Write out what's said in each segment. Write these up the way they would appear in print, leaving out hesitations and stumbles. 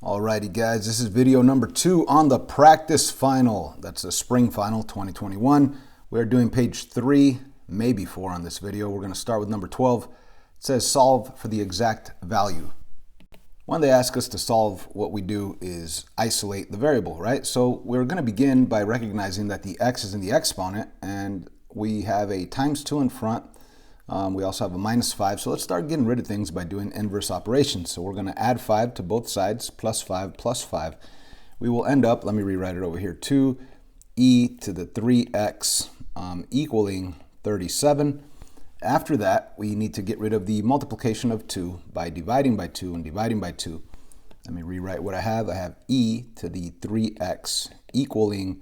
Alrighty guys, this is video number 2 on the practice final. That's the spring final 2021. We're doing page 3, maybe 4 on this video. We're going to start with number 12. It says solve for the exact value. When they ask us to solve, what we do is isolate the variable, right? So we're going to begin by recognizing that the x is in the exponent and we have a times 2 in front. We also have a minus 5, so let's start getting rid of things by doing inverse operations. So we're going to add 5 to both sides, plus 5, plus 5. We will end up, let me rewrite it over here, 2e to the 3x equaling 37. After that, we need to get rid of the multiplication of 2 by dividing by 2 and dividing by 2. Let me rewrite what I have. I have e to the 3x equaling,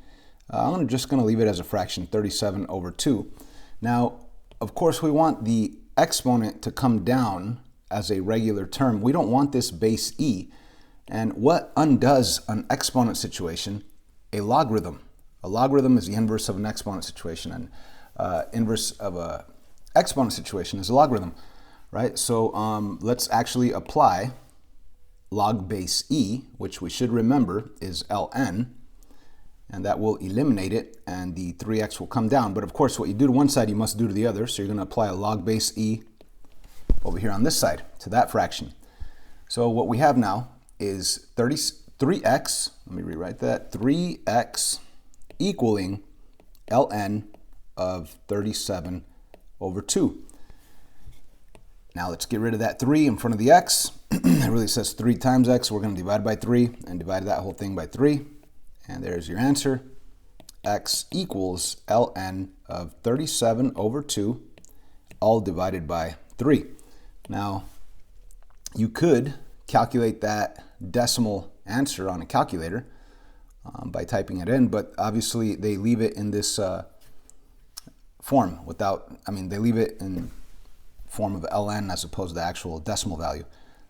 I'm just going to leave it as a fraction, 37 over 2. Now, of course, we want the exponent to come down as a regular term. We don't want this base e. And what undoes an exponent situation? A logarithm. A logarithm is the inverse of an exponent situation, and inverse of a exponent situation is a logarithm, right? So let's actually apply log base e, which we should remember is ln. And that will eliminate it, and the 3x will come down. But of course, what you do to one side, you must do to the other. So you're going to apply a log base e over here on this side to that fraction. So what we have now is 3x, let me rewrite that, 3x equaling ln of 37 over 2. Now let's get rid of that 3 in front of the x. It really says 3 times x, so we're going to divide by 3 and divide that whole thing by 3. And there's your answer. X equals ln of 37 over 2, all divided by 3. Now, you could calculate that decimal answer on a calculator by typing it in, but obviously they leave it in this form they leave it in form of ln as opposed to the actual decimal value.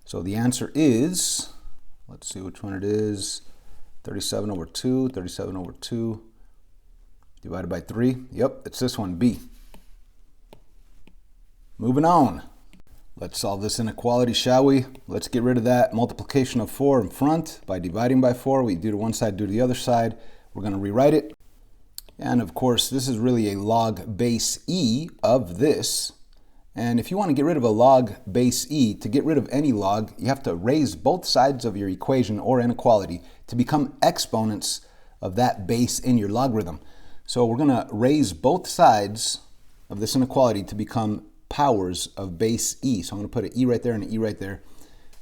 So the answer is, let's see which one it is, 37 over 2, 37 over 2 divided by 3. Yep, it's this one, B. Moving on. Let's solve this inequality, shall we? Let's get rid of that multiplication of 4 in front by dividing by 4. We do to one side, do to the other side. We're going to rewrite it. And of course, this is really a log base e of this. And if you want to get rid of a log base e, to get rid of any log, you have to raise both sides of your equation or inequality to become exponents of that base in your logarithm. So we're going to raise both sides of this inequality to become powers of base e. So I'm going to put an e right there and an e right there.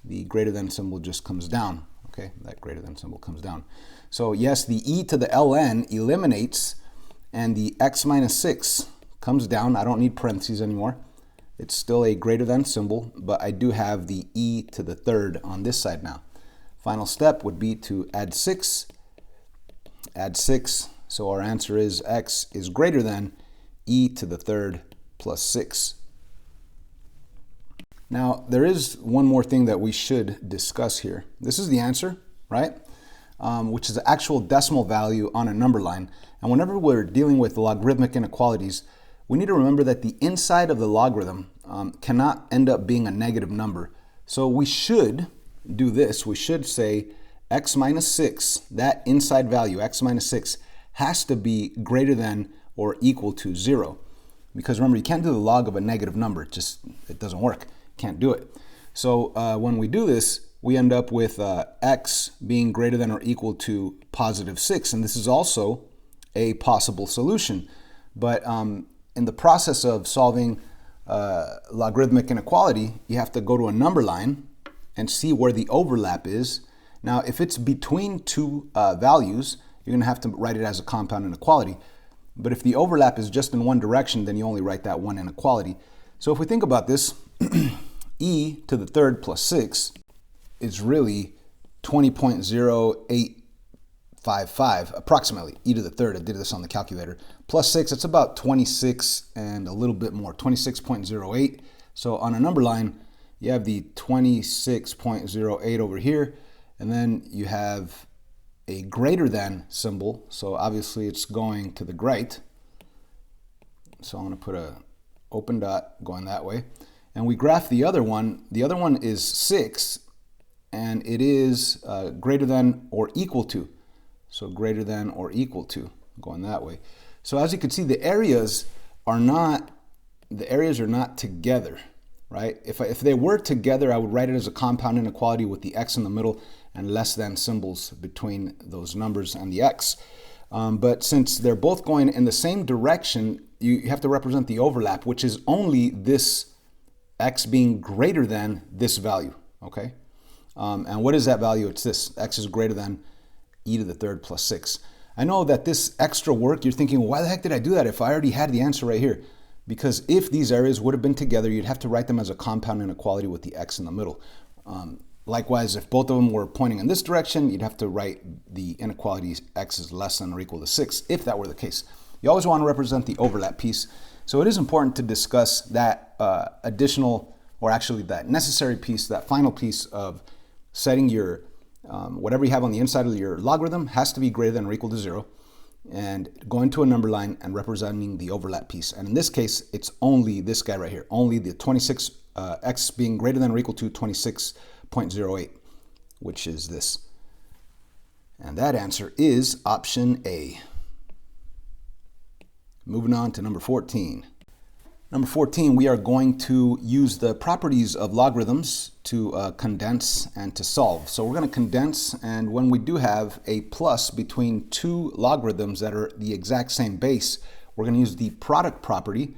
The greater than symbol just comes down. Okay, that greater than symbol comes down. So yes, the e to the ln eliminates, and the x minus 6 comes down. I don't need parentheses anymore. It's still a greater than symbol, but I do have the e to the third on this side now. Final step would be to add 6. Add 6, so our answer is x is greater than e to the third plus 6. Now, there is one more thing that we should discuss here. This is the answer, right? Which is the actual decimal value on a number line. And whenever we're dealing with logarithmic inequalities, we need to remember that the inside of the logarithm cannot end up being a negative number. So we should do this. We should say x minus 6, that inside value, x minus 6, has to be greater than or equal to 0. Because remember, you can't do the log of a negative number. It doesn't work. Can't do it. So when we do this, we end up with x being greater than or equal to positive 6. And this is also a possible solution. But in the process of solving logarithmic inequality, you have to go to a number line and see where the overlap is. Now, if it's between two values, you're going to have to write it as a compound inequality. But if the overlap is just in one direction, then you only write that one inequality. So if we think about this, e to the third plus 6 is really 20.0855, approximately, e to the third. I did this on the calculator. Plus 6, it's about 26 and a little bit more, 26.08. So on a number line, you have the 26.08 over here, and then you have a greater than symbol. So obviously it's going to the right. So I'm going to put a open dot going that way. And we graph the other one. The other one is 6, and it is greater than or equal to. So greater than or equal to, going that way. So as you can see, the areas are not together, right? If they were together, I would write it as a compound inequality with the x in the middle and less than symbols between those numbers and the x. But since they're both going in the same direction, you have to represent the overlap, which is only this x being greater than this value, okay? And what is that value? It's this. X is greater than e to the third plus 6. I know that this extra work, you're thinking, well, why the heck did I do that if I already had the answer right here? Because if these areas would have been together, you'd have to write them as a compound inequality with the x in the middle. Likewise, if both of them were pointing in this direction, you'd have to write the inequality x is less than or equal to 6, if that were the case. You always want to represent the overlap piece. So it is important to discuss that additional, or actually that necessary piece, that final piece of setting your, whatever you have on the inside of your logarithm has to be greater than or equal to 0, and going to a number line and representing the overlap piece. And in this case, it's only this guy right here, only the 26, x being greater than or equal to 26.08, which is this. And that answer is option A. Moving on to number 14. Number 14, we are going to use the properties of logarithms to condense and to solve. So we're going to condense, and when we do have a plus between two logarithms that are the exact same base, we're going to use the product property,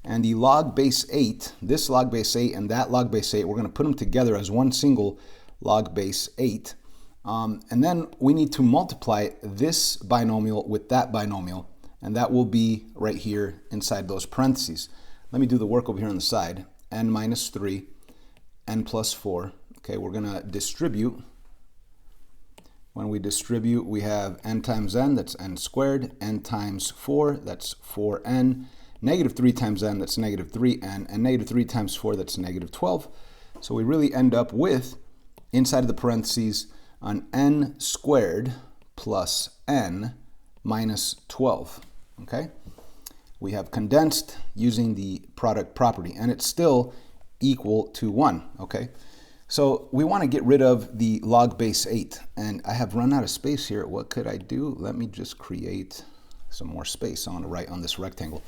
and the log base 8, this log base 8 and that log base 8, we're going to put them together as one single log base 8. And then we need to multiply this binomial with that binomial, and that will be right here inside those parentheses. Let me do the work over here on the side. N minus 3, n plus 4. Okay, we're going to distribute. When we distribute, we have n times n, that's n squared, n times 4, that's 4n, negative 3 times n, that's negative 3n, and negative 3 times 4, that's negative 12. So we really end up with, inside of the parentheses, an n squared plus n minus 12, okay? We have condensed using the product property, and it's still equal to 1, okay? So we want to get rid of the log base 8, and I have run out of space here. What could I do? Let me just create some more space. I'm going to write on this rectangle.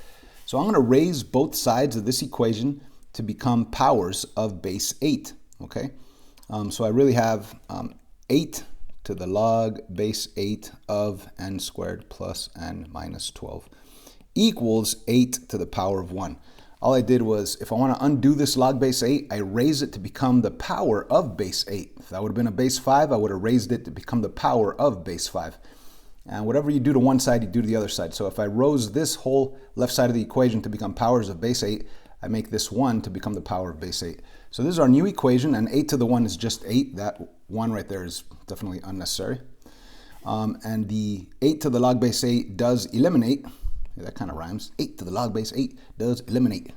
So I'm going to raise both sides of this equation to become powers of base 8, okay? So I really have 8 to the log base 8 of n squared plus n minus 12 equals 8 to the power of 1. All I did was, if I want to undo this log base 8, I raise it to become the power of base 8. If that would have been a base 5, I would have raised it to become the power of base 5. And whatever you do to one side, you do to the other side. So if I rose this whole left side of the equation to become powers of base 8, I make this 1 to become the power of base 8. So this is our new equation, and 8 to the 1 is just 8. That 1 right there is definitely unnecessary. And the 8 to the log base 8 does eliminate. That kind of rhymes. 8 to the log base 8 does eliminate.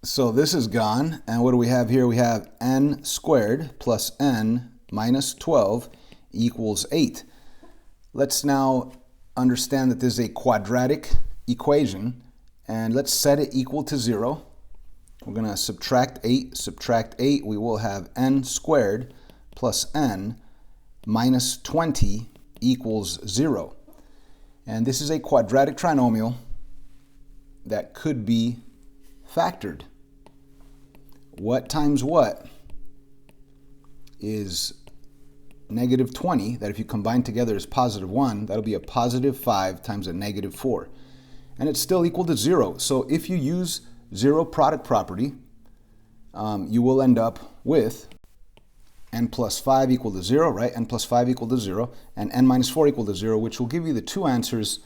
So this is gone, and what do we have here? We have n squared plus n minus 12 equals 8. Let's now understand that this is a quadratic equation, and let's set it equal to 0. We're going to subtract 8, we will have n squared plus n minus 20 equals 0. And this is a quadratic trinomial that could be factored. What times what is negative 20, that if you combine together is positive 1, that'll be a positive 5 times a negative 4. And it's still equal to 0. So if you use 0 product property, you will end up with n plus 5 equal to 0, right? N plus 5 equal to 0, and n minus 4 equal to 0, which will give you the two answers,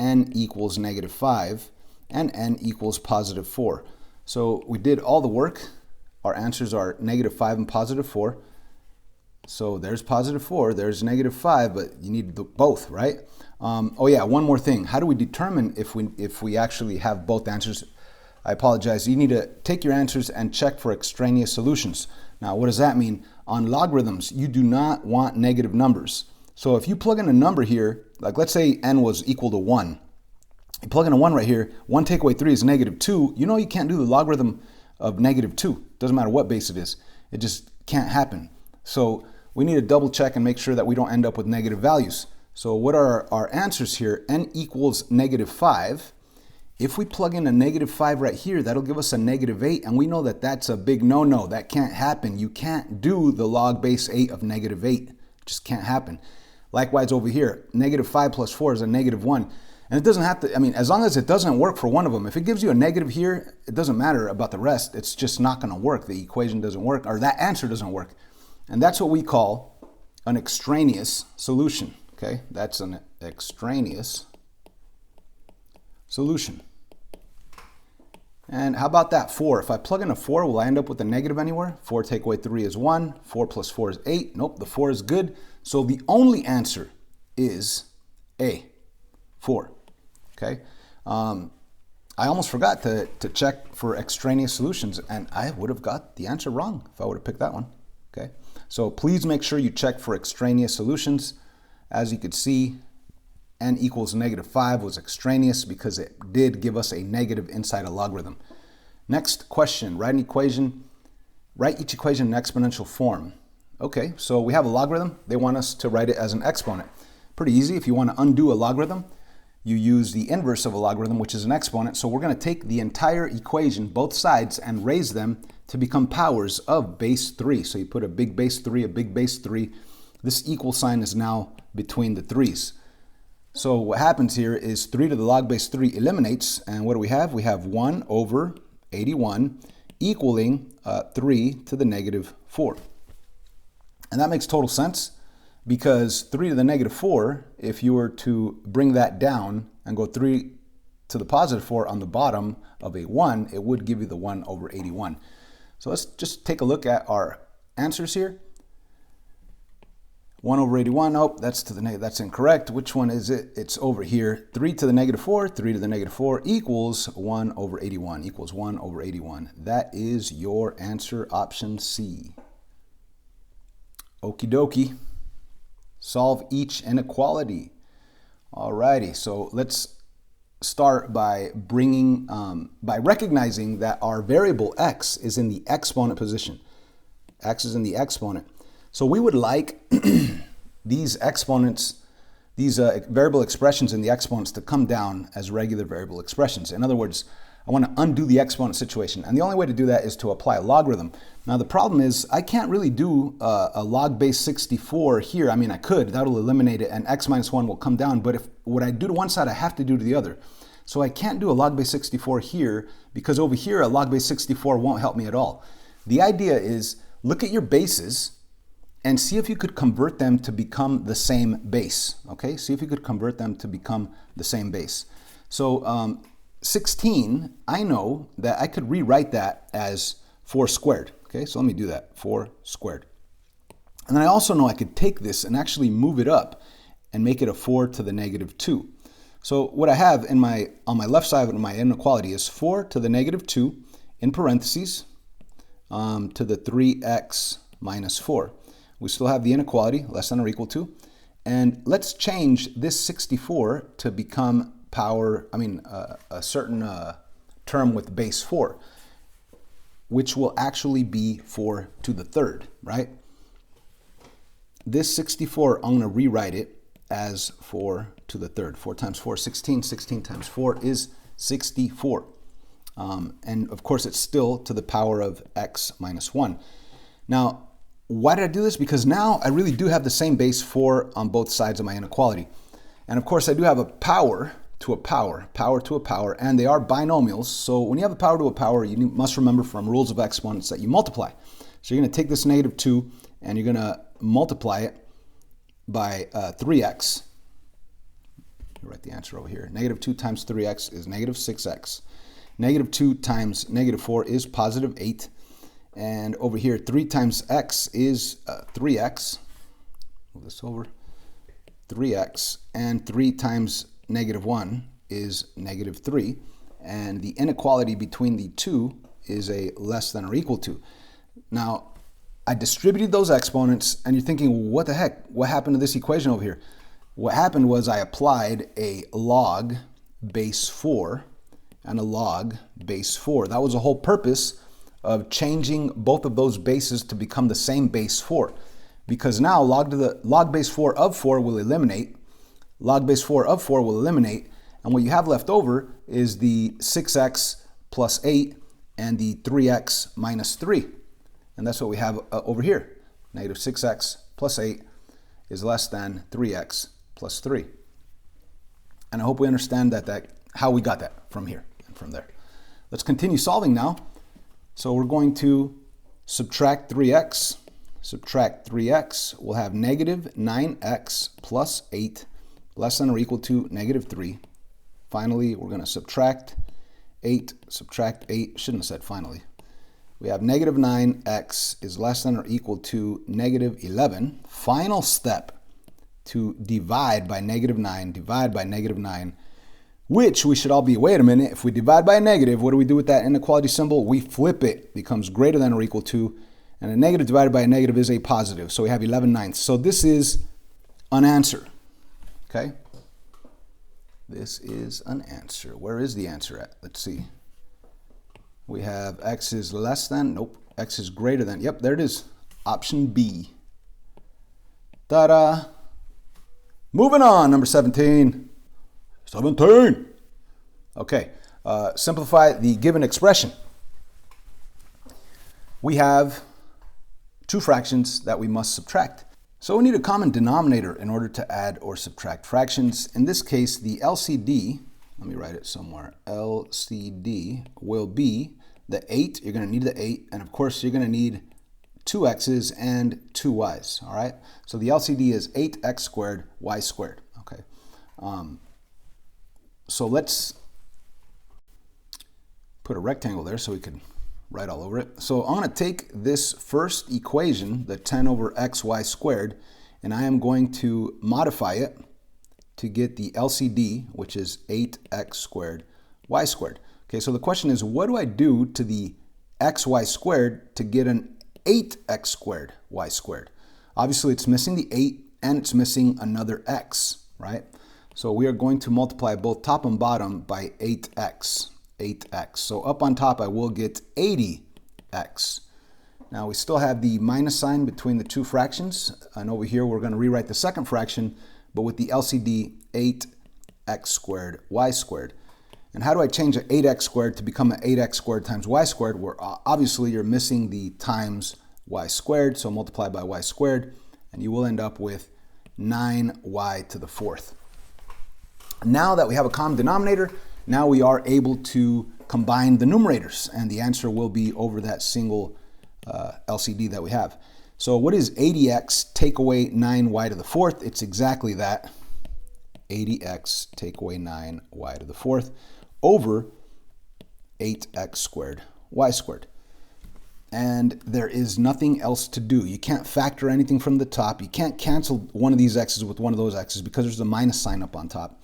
n equals negative 5, and n equals positive 4. So we did all the work. Our answers are negative 5 and positive 4. So there's positive 4, there's negative 5, but you need both, right? Oh yeah, one more thing. How do we determine if we actually have both answers? I apologize. You need to take your answers and check for extraneous solutions. Now, what does that mean? On logarithms, you do not want negative numbers. So if you plug in a number here, like let's say n was equal to 1. You plug in a 1 right here, 1 take away 3 is negative 2. You know you can't do the logarithm of negative 2. Doesn't matter what base it is. It just can't happen. So we need to double check and make sure that we don't end up with negative values. So what are our answers here? N equals -5. If we plug in a -5 right here, that'll give us a -8, and we know that that's a big no-no. That can't happen. You can't do the log base 8 of -8. It just can't happen. Likewise over here, -5 plus 4 is a -1. And it doesn't have to, I mean, as long as it doesn't work for one of them, if it gives you a negative here, it doesn't matter about the rest. It's just not going to work. The equation doesn't work, or that answer doesn't work. And that's what we call an extraneous solution. Okay, that's an extraneous solution. And how about that 4? If I plug in a 4, will I end up with a negative anywhere? 4 take away 3 is 1. 4 plus 4 is 8. Nope, the 4 is good. So the only answer is A, 4. Okay. I almost forgot to check for extraneous solutions, and I would have got the answer wrong if I would have picked that one. Okay. So please make sure you check for extraneous solutions. As you could see, n equals -5 was extraneous because it did give us a negative inside a logarithm. Next question, write each equation in exponential form. Okay, so we have a logarithm. They want us to write it as an exponent. Pretty easy. If you want to undo a logarithm, you use the inverse of a logarithm, which is an exponent. So we're going to take the entire equation, both sides, and raise them to become powers of base 3. So you put a big base 3, a big base 3. This equal sign is now between the 3's. So what happens here is 3 to the log base 3 eliminates, and what do we have? We have 1 over 81 equaling 3 to the -4. And that makes total sense, because 3 to the -4, if you were to bring that down and go 3 to the +4 on the bottom of a 1, it would give you the 1 over 81. So let's just take a look at our answers here. 1 over 81, oh, that's incorrect. Which one is it? It's over here. 3 to the -4, 3 to the -4 equals 1 over 81, equals 1 over 81. That is your answer, option C. Okie dokie. Solve each inequality. Alrighty, so let's start by by recognizing that our variable x is in the exponent position. X is in the exponent. So we would like these exponents, these variable expressions in the exponents to come down as regular variable expressions. In other words, I want to undo the exponent situation. And the only way to do that is to apply a logarithm. Now the problem is I can't really do a log base 64 here. I mean, I could, that'll eliminate it, and x minus 1 will come down. But if what I do to one side, I have to do to the other. So I can't do a log base 64 here, because over here a log base 64 won't help me at all. The idea is look at your bases and see if you could convert them to become the same base. Okay, see if you could convert them to become the same base. So 16, I know that I could rewrite that as 4 squared. Okay, so let me do that, 4 squared. And then I also know I could take this and actually move it up and make it a 4 to the -2. So what I have on my left side of my inequality is 4 to the -2 in parentheses to the 3x minus 4. We still have the inequality, less than or equal to. And let's change this 64 to become a certain term with base 4, which will actually be 4 to the 3rd, right? This 64, I'm going to rewrite it as 4 to the 3rd. 4 times 4 is 16. 16 times 4 is 64. And of course, it's still to the power of x minus 1. Now, why did I do this? Because now I really do have the same base 4 on both sides of my inequality. And of course, I do have a power to a power, and they are binomials. So when you have a power to a power, you must remember from rules of exponents that you multiply. So you're going to take this -2 and you're going to multiply it by 3x. I'll write the answer over here. -2 times 3x is -6x. -2 times -4 is +8. And over here, 3 times x is 3x. Move this over. 3x. And 3 times -1 is -3. And the inequality between the two is a less than or equal to. Now, I distributed those exponents, and you're thinking, what the heck? What happened to this equation over here? What happened was I applied a log base 4 and a log base 4. That was the whole purpose of changing both of those bases to become the same base 4. because now log base 4 of 4 will eliminate. Log base 4 of 4 will eliminate, and what you have left over is the 6x plus 8 and the 3x minus 3. And that's what we have over here. Negative 6x plus 8 is less than 3x plus 3. And I hope we understand that how we got that from here and from there. Let's continue solving now. So we're going to subtract 3x. Subtract 3x, we'll have negative 9x plus 8 less than or equal to negative 3. Finally, we're going to subtract 8. Subtract 8, shouldn't have said finally. We have negative 9x is less than or equal to negative 11. Final step, to divide by negative 9. Divide by negative 9, which we should all be, wait a minute, if we divide by a negative, what do we do with that inequality symbol? We flip it, it becomes greater than or equal to, and a negative divided by a negative is a positive. So we have 11/9. So this is an answer, okay? This is an answer. Where is the answer at? Let's see. We have x is less than, nope, x is greater than, yep, there it is, option B. Ta-da! Moving on, number 17. 17. Okay, simplify the given expression. We have two fractions that we must subtract. So we need a common denominator in order to add or subtract fractions. In this case, the LCD, let me write it somewhere, LCD will be the 8. You're going to need the 8, and of course you're going to need 2 x's and 2 y's, all right? So the LCD is 8x squared, y squared, okay? So let's put a rectangle there so we can write all over it. So I'm going to take this first equation, the 10 over xy squared, and I am going to modify it to get the LCD, which is 8x squared, y squared. Okay, so the question is, what do I do to the xy squared to get an 8x squared, y squared? Obviously, it's missing the 8 and it's missing another x, right? So we are going to multiply both top and bottom by 8x. 8x. So up on top, I will get 80x. Now we still have the minus sign between the two fractions, and over here we're going to rewrite the second fraction, but with the LCD 8x squared, y squared. And how do I change an 8x squared to become an 8x squared times y squared? Where obviously you're missing the times y squared, so multiply by y squared, and you will end up with 9y to the 4th. Now that we have a common denominator, now we are able to combine the numerators, and the answer will be over that single LCD that we have. So what is 80x take away 9y to the 4th? It's exactly that. 80x take away 9y to the 4th over 8x squared, y squared. And there is nothing else to do. You can't factor anything from the top. You can't cancel one of these x's with one of those x's because there's a minus sign up on top.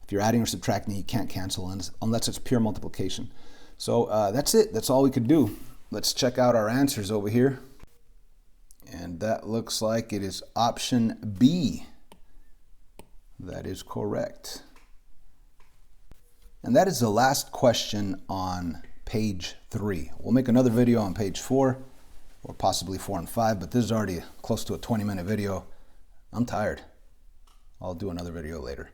If you're adding or subtracting, you can't cancel unless it's pure multiplication. So that's it. That's all we could do. Let's check out our answers over here. And that looks like it is option B. That is correct. And that is the last question on page 3. We'll make another video on page 4, or possibly 4 and 5, but this is already close to a 20-minute video. I'm tired. I'll do another video later.